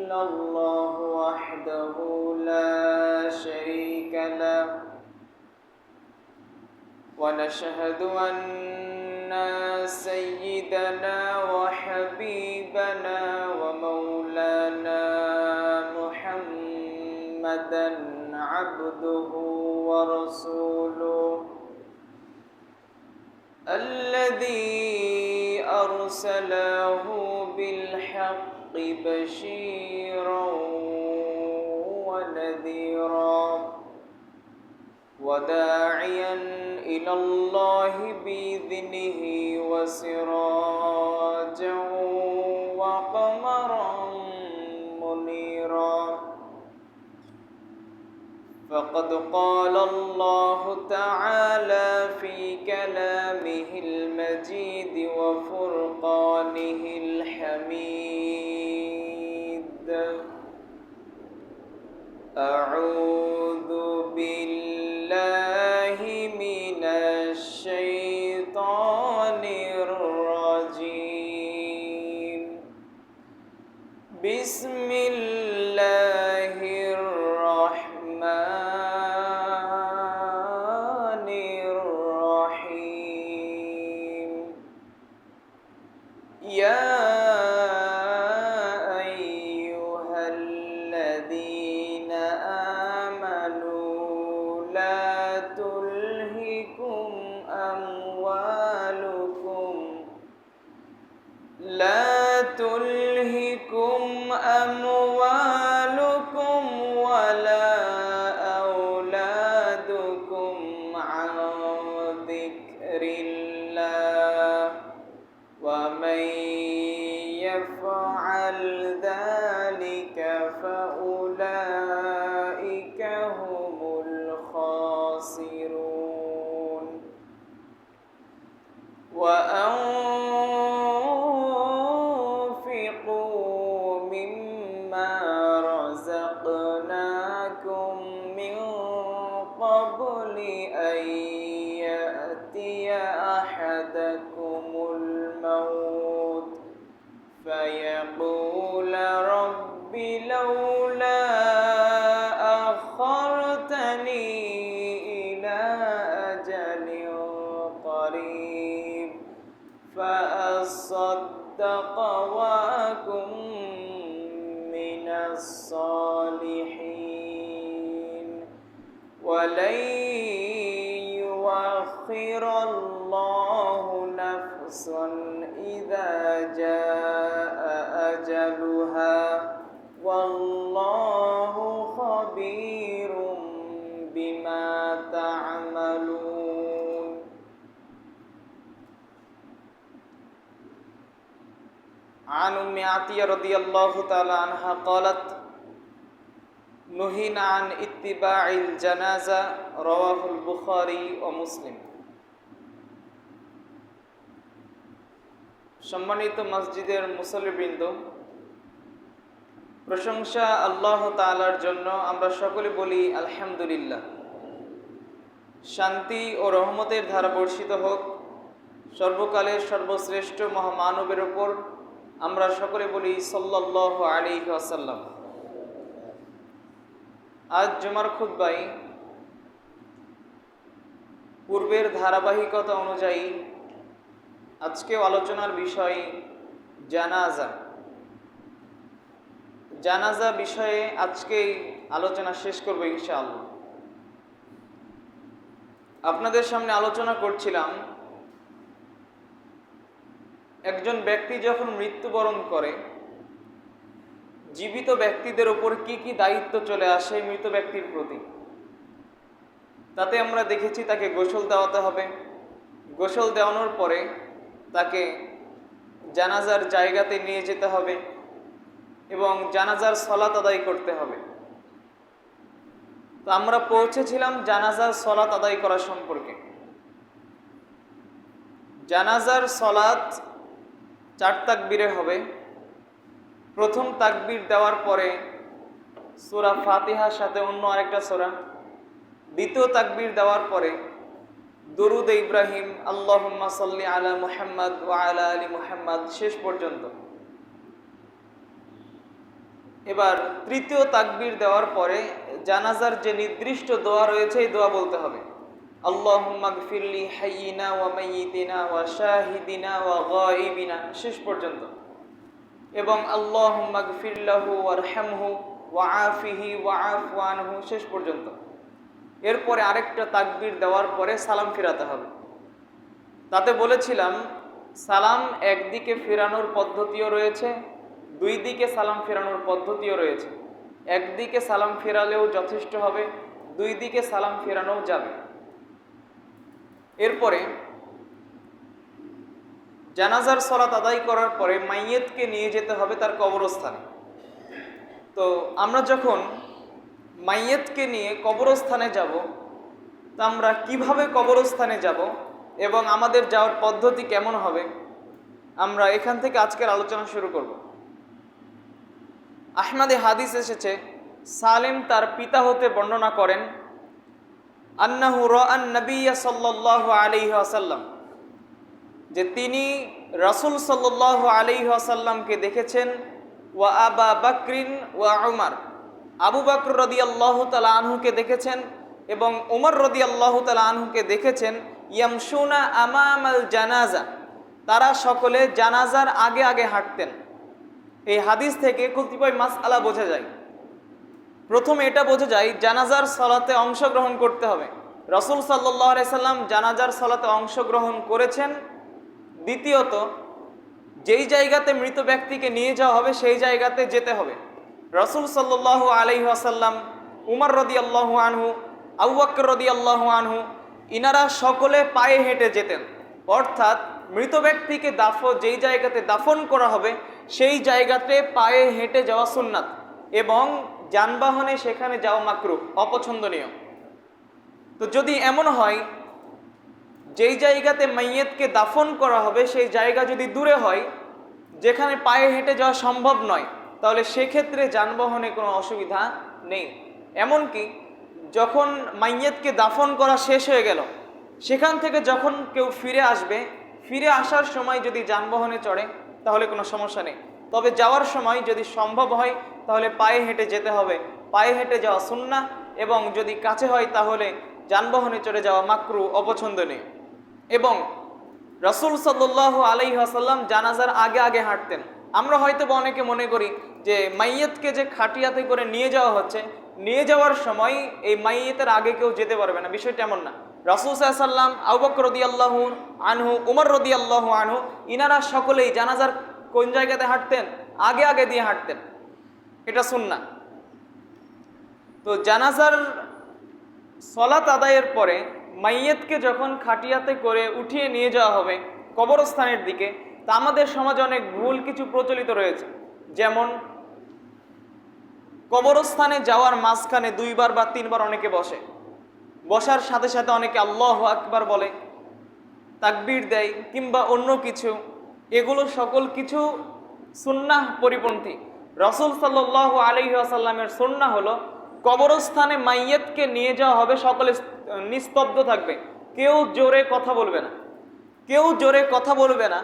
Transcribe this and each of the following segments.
إلا الله وحده لا شريك له ونشهد أن سيدنا وحبيبنا ومولانا محمدا عبده ورسوله الذي أرسله بالحق بشيرا ونذيرا وداعيا إلى الله بإذنه وسراجا وقمرا منيرا فقد قال الله تعالى في كلامه المجيد وفرقانه الحميد أعوذ بالله من الشيطان الرجيم بسم الله الرحمن الرحيم يا أيها الذين آمنوا لا تلهكم أموالكم ولا أولادكم عن ذكر الله ومن يفعل ذلك فأولئك هم الخاسرون وأنفقوا مما رزقناكم من قبل أن يأتي أحدكم الموت فيقول رب لولا أخرتني إلى أجل قريب فأصدق وأكن من الصالحين ولن يؤخر الله نفسا إذا جاء أجلها والله خبير بما تعملون عن أم عطية رضي الله تعالى عنها قالت نهينا عن اتباع الجنازة رواه البخاري ومسلم সম্মানিত মসজিদের মুসল্লিবৃন্দ, প্রশংসা আল্লাহ তাআলার জন্য। আমরা সকলে বলি আলহামদুলিল্লাহ। শান্তি ও রহমতের ধারা বর্ষিত হোক সর্বকালের সর্বশ্রেষ্ঠ মহামানবের উপর। আমরা সকলে বলি সাল্লাল্লাহু আলাইহি ওয়াসাল্লাম। আজ জুমার খুতবায় পূর্বের ধারাবাহিকতা অনুযায়ী আজকেও আলোচনার বিষয় জানাজা। জানাজা বিষয়ে আজকেই আলোচনা শেষ করব ইনশাআল্লাহ। আপনাদের সামনে আলোচনা করছিলাম একজন ব্যক্তি যখন মৃত্যুবরণ করে জীবিত ব্যক্তিদের উপর কি কি দায়িত্ব চলে আসে মৃত ব্যক্তির প্রতি। তাতে আমরা দেখেছি তাকে গোসল দেওয়াতে হবে, গোসল দেওয়ানোর পরে তাকে জানাজার জায়গাতে নিয়ে যেতে হবে এবং জানাজার সালাত আদায় করতে হবে। তো আমরা পৌঁছেছিলাম জানাজার সালাত আদায় করা সম্পর্কে। জানাজার সালাত 4 তাকবীরে হবে। প্রথম তাকবীর দেওয়ার পরে সূরা ফাতিহার সাথে অন্য আরেকটা সূরা, দ্বিতীয় তাকবীর দেওয়ার পরে দুরুদ ইব্রাহিম আল্লাহুম্মা সাল্লি আলা মুহাম্মদ ওয়া আলা আলি মুহাম্মদ শেষ পর্যন্ত। এবার তৃতীয় তাকবীর দেওয়ার পরে জানাজার যে নির্দিষ্ট দোয়া রয়েছে এই দোয়া বলতে হবে। আল্লাহুম্মা গফিরলি হাইয়িনা ওয়া মাইয়িতিনা ওয়া শাহিদিনা ওয়া গায়িবিনা শেষ পর্যন্ত, এবং আল্লাহুম্মা গফির লাহু ওয়ারহামহু ওয়া আফিহি ওয়া আফু আনহু শেষ পর্যন্ত। এরপরে আরেকটা তাকবীর দেওয়ার পরে সালাম ফিরাতে হবে। তাতে বলেছিলাম সালাম একদিকে ফেরানোর পদ্ধতিও রয়েছে, দুই দিকে সালাম ফেরানোর পদ্ধতিও রয়েছে। একদিকে সালাম ফেরালেও যথেষ্ট হবে, দুই দিকে সালাম ফেরানোও যাবে। এরপরে জানাজার সালাত আদায় করার পরে মাইয়েতকে নিয়ে যেতে হবে তার কবরস্থানে। তো আমরা যখন মাইয়েতকে নিয়ে কবরস্থানে যাব, তা আমরা কিভাবে কবরস্থানে যাব এবং আমাদের যাওয়ার পদ্ধতি কেমন হবে, আমরা এখান থেকে আজকের আলোচনা শুরু করব। আহমদে হাদিস এসেছে, সালেম তার পিতা হতে বর্ণনা করেন, আন্নাহু রাআন নবিয়্য সাল্লাল্লাহু আলাইহি ওয়াসাল্লাম, যে তিনি রাসূল সাল্লাল্লাহু আলাইহি ওয়াসাল্লামকে দেখেছেন, ওয়া আবা বকরিন ওয়া উমর, আবু বকর রাদিয়াল্লাহু তাআলা আনহুকে দেখেছেন এবং উমর রাদিয়াল্লাহু তাআলা আনহুকে দেখেছেন, ইয়ামশুনা আমামাল জানাজা, তারা সকলে জানাজার আগে আগে হাঁটতেন। এই হাদিস থেকে কতিপয় মাসআলা বোঝা যায়। প্রথমে এটা বোঝা যায় জানাজার সালাতে অংশগ্রহণ করতে হবে। রাসূল সাল্লাল্লাহু আলাইহি সাল্লাম জানাজার সালাতে অংশগ্রহণ করেছেন। দ্বিতীয়ত, যেই জায়গাতে মৃত ব্যক্তিকে নিয়ে যাওয়া হবে সেই জায়গাতে যেতে হবে। রাসূল সাল্লাল্লাহু আলাইহি ওয়াসাল্লাম, উমর রাদিয়াল্লাহু আনহু, আবু বকর রাদিয়াল্লাহু আনহু, ইনারা সকলে পায়ে হেঁটে যেতেন। অর্থাৎ মৃত ব্যক্তিকে যেই জায়গাতে দাফন করা হবে সেই জায়গাতে পায়ে হেঁটে যাওয়া সুন্নাত, এবং যানবাহনে সেখানে যাওয়া মাকরুহ, অপছন্দনীয়। তো যদি এমন হয় যেই জায়গাতে মাইয়েতকে দাফন করা হবে সেই জায়গা যদি দূরে হয়, যেখানে পায়ে হেঁটে যাওয়া সম্ভব নয়, তাহলে সেক্ষেত্রে যানবাহনে কোনো অসুবিধা নেই। এমনকি যখন মাইয়েতকে দাফন করা শেষ হয়ে গেল, সেখান থেকে যখন কেউ ফিরে আসবে, ফিরে আসার সময় যদি যানবাহনে চড়ে তাহলে কোনো সমস্যা নেই। তবে যাওয়ার সময় যদি সম্ভব হয় তাহলে পায়ে হেঁটে যেতে হবে। পায়ে হেঁটে যাওয়া সুন্নাহ, এবং যদি কাছে হয় তাহলে যানবাহনে চড়ে যাওয়া মাকরুহ, অপছন্দনীয়। এবং রাসূল সাল্লাল্লাহু আলাইহি ওয়াসাল্লাম জানাজার আগে আগে হাঁটতেন। আমরা হয়তো বা অনেকে মনে করি যে মাইয়েতকে যে খাটিয়াতে করে নিয়ে যাওয়া হচ্ছে, নিয়ে যাওয়ার সময় এই মাইয়েতের আগে কেউ যেতে পারবে না। বিষয়টা এমন না। রাসূল সাল্লাল্লাহু আলাইহি ওয়াসাল্লাম, আবু বকর রাদিয়াল্লাহু আনহু, উমর রাদিয়াল্লাহু আনহু, ইনারা সকলেই জানাজার কোন জায়গাতে হাঁটতেন? আগে আগে দিয়ে হাঁটতেন। এটা সুন্নাহ। তো জানাজার সালাত আদায়ের পরে মাইয়েতকে যখন খাটিয়াতে করে উঠিয়ে নিয়ে যাওয়া হবে কবরস্থানের দিকে, তা আমাদের সমাজে অনেক ভুল কিছু প্রচলিত রয়েছে। যেমন কবরস্থানে যাওয়ার মাঝখানে 2 বার বা 3 বার অনেকে বসে, বসার সাথে সাথে অনেকে আল্লাহু আকবার বলে, তাকবীর দেয়, কিংবা অন্য কিছু। এগুলো সকল কিছু সুন্নাহ পরিপন্থী। রাসূল সাল্লাল্লাহু আলাইহি ওয়াসাল্লামের সুন্নাহ হলো কবরস্থানে মাইয়েতকে নিয়ে যাওয়া হবে, সকলে নিস্তব্ধ থাকবে, কেউ জোরে কথা বলবে না, কেউ জোরে কথা বলবে না।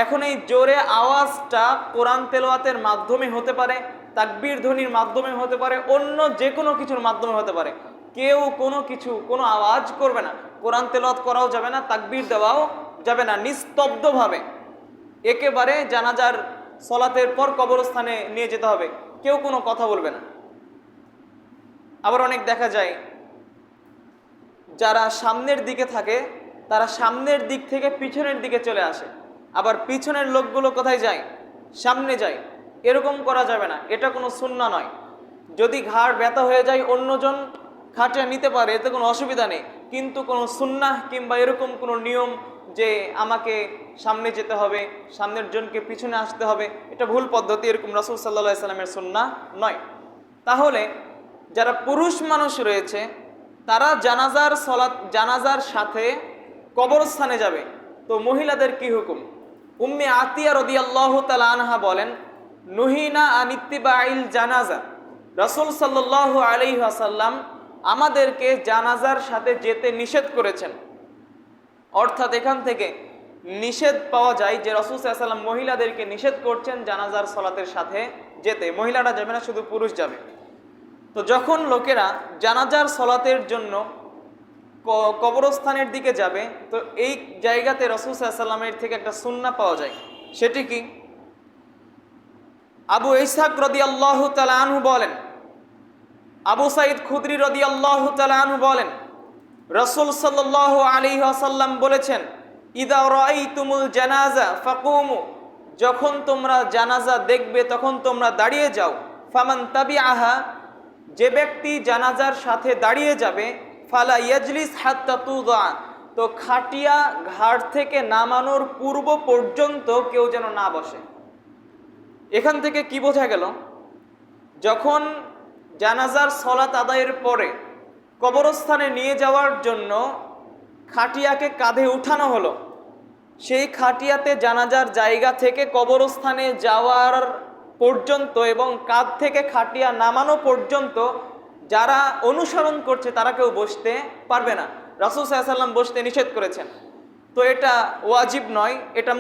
এখন এই জোরে আওয়াজটা কোরআন তেলাওয়াতের মাধ্যমে হতে পারে, তাকবীর ধ্বনির মাধ্যমে হতে পারে, অন্য যে কোনো কিছুর মাধ্যমে হতে পারে। কেউ কোনো আওয়াজ করবে না, কোরআন তেলাওয়াত করাও যাবে না, তাকবীর দেওয়াও যাবে না, নিস্তব্ধভাবে একেবারে জানাজার সালাতের পর কবরস্থানে নিয়ে যেতে হবে, কেউ কোনো কথা বলবে না। আবার অনেক দেখা যায় যারা সামনের দিকে থাকে তারা সামনের দিক থেকে পিছনের দিকে চলে আসে, আবার পিছনের লোকগুলো কোথায় যায়? সামনে যায়। এরকম করা যাবে না, এটা কোনো সুন্নাহ নয়। যদি ঘাড় ব্যথা হয়ে যায় অন্যজন খাটিয়ে নিতে পারে, এতে কোনো অসুবিধা নেই, কিন্তু কোনো সুন্নাহ কিংবা এরকম কোনো নিয়ম যে আমাকে সামনে যেতে হবে, সামনের জনকে পিছনে আসতে হবে, এটা ভুল পদ্ধতি। এরকম রাসূল সাল্লাল্লাহু আলাইহি সাল্লামের সুন্নাহ নয়। তাহলে যারা পুরুষ মানুষ রয়েছে তারা জানাজার সাথে কবরস্থানে যাবে। তো মহিলাদের কি হুকুম? উম্মে আতিয়া রাদিয়াল্লাহু তাআলা আনহা বলেন, নুহিনা আন ইত্তিবাইল জানাজা, রাসূল সাল্লাল্লাহু আলাইহি ওয়াসাল্লাম আমাদেরকে জানাজার সাথে যেতে নিষেধ করেছেন। অর্থাৎ এখান থেকে নিষেধ পাওয়া যায় যে রাসূল সাল্লাল্লাহু আলাইহি ওয়াসাল্লাম মহিলাদেরকে নিষেধ করছেন জানাজার সালাতের সাথে যেতে, মহিলারা যাবে না, শুধু পুরুষ যাবে। তো যখন লোকেরা জানাজার সালাতের জন্য কবরস্থানের দিকে যাবে, তো এই জায়গাতে রাসূল সাল্লাল্লাহু আলাইহি ওয়াসাল্লামের থেকে একটা সুন্নাহ পাওয়া যায়। সেটি কি? আবু ইসহাক রাদিয়াল্লাহু তাআলা আনহু বলেন, আবু সাঈদ খুদরি রাদিয়াল্লাহু তাআলা আনহু বলেন, রাসূল সাল্লাল্লাহু আলাইহি ওয়াসাল্লাম বলেছেন, ইদা রাআইতুমুল জানাজা ফাকুমু, যখন তোমরা জানাজা দেখবে তখন তোমরা দাঁড়িয়ে যাও। ফামান তাবিআহা, যে ব্যক্তি জানাজার সাথে দাঁড়িয়ে যাবে, ফালা ইয়াজলিস হাত্তা তুযা, তো খাটিয়া ঘাট থেকে নামানোর পূর্ব পর্যন্ত কেউ যেন না বসে। এখান থেকে কি বোঝা গেল? যখন জানাজার সালাত আদায়ের পরে কবরস্থানে নিয়ে যাওয়ার জন্য খাটিয়াকে কাঁধে উঠানো হলো, সেই খাটিয়াতে জানাজার জায়গা থেকে কবরস্থানে যাওয়ার পর্যন্ত এবং কাঁধ থেকে খাটিয়া নামানো পর্যন্ত যারা অনুসরণ করছে তারা কেউ বসতে পারবে না। রাসূল সাল্লাল্লাহু আলাইহি ওয়াসাল্লাম বসতে নিষেধ করেছেন। তো এটা ওয়াজিব নয়, এটা